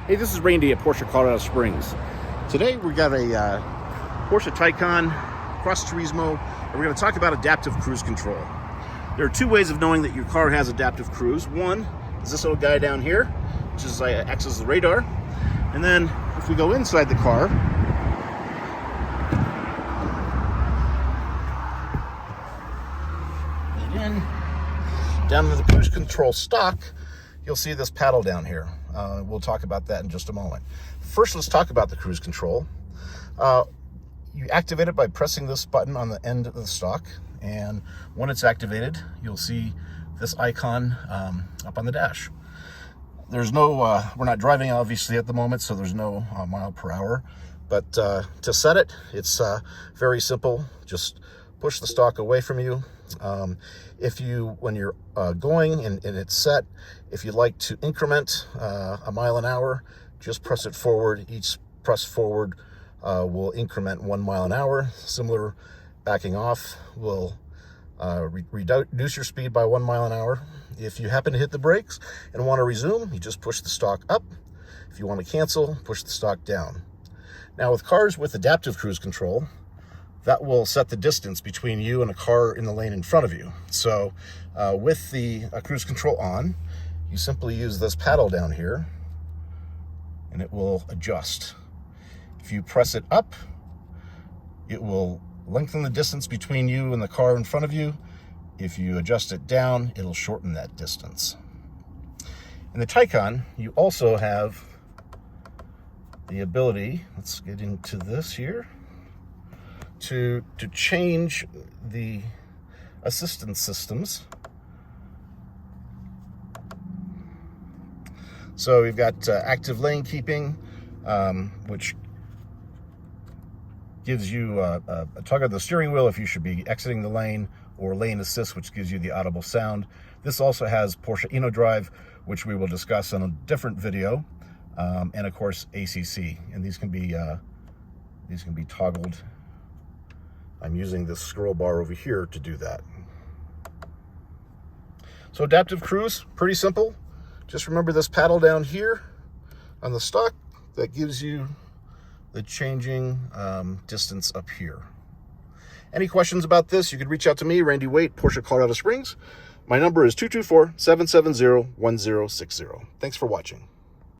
Hey, this is Randy at Porsche Colorado Springs. Today we got a Porsche Taycan Cross Turismo, and we're going to talk about adaptive cruise control. There are two ways of knowing that your car has adaptive cruise. One is this little guy down here, which is acts as the radar. And then if we go inside the car, and down to the cruise control stock, you'll see this paddle down here. We'll talk about that in just a moment. First, let's talk about the cruise control. You activate it by pressing this button on the end of the stock, and when it's activated, you'll see this icon up on the dash. There's no, we're not driving obviously at the moment, so there's no mile per hour, but to set it, it's very simple. Just push the stock away from you. When you're going and it's set, if you'd like to increment a mile an hour, just press it forward. Each press forward will increment 1 mile an hour. Similar, backing off will reduce your speed by 1 mile an hour. If you happen to hit the brakes and want to resume, you just push the stock up. If you want to cancel, push the stock down. Now with cars with adaptive cruise control, that will set the distance between you and a car in the lane in front of you. So with the cruise control on, you simply use this paddle down here and it will adjust. If you press it up, it will lengthen the distance between you and the car in front of you. If you adjust it down, it'll shorten that distance. In the Taycan, you also have the ability, let's get into this here, to change the assistance systems. So we've got active lane keeping, which gives you a tug of the steering wheel if you should be exiting the lane, or lane assist, which gives you the audible sound. This also has Porsche InnoDrive, which we will discuss in a different video, and of course ACC. And these can be toggled. I'm using this scroll bar over here to do that. So adaptive cruise, pretty simple. Just remember this paddle down here on the stock that gives you the changing distance up here. Any questions about this, you could reach out to me, Randy Waite, Porsche Colorado Springs. My number is 224-770-1060. Thanks for watching.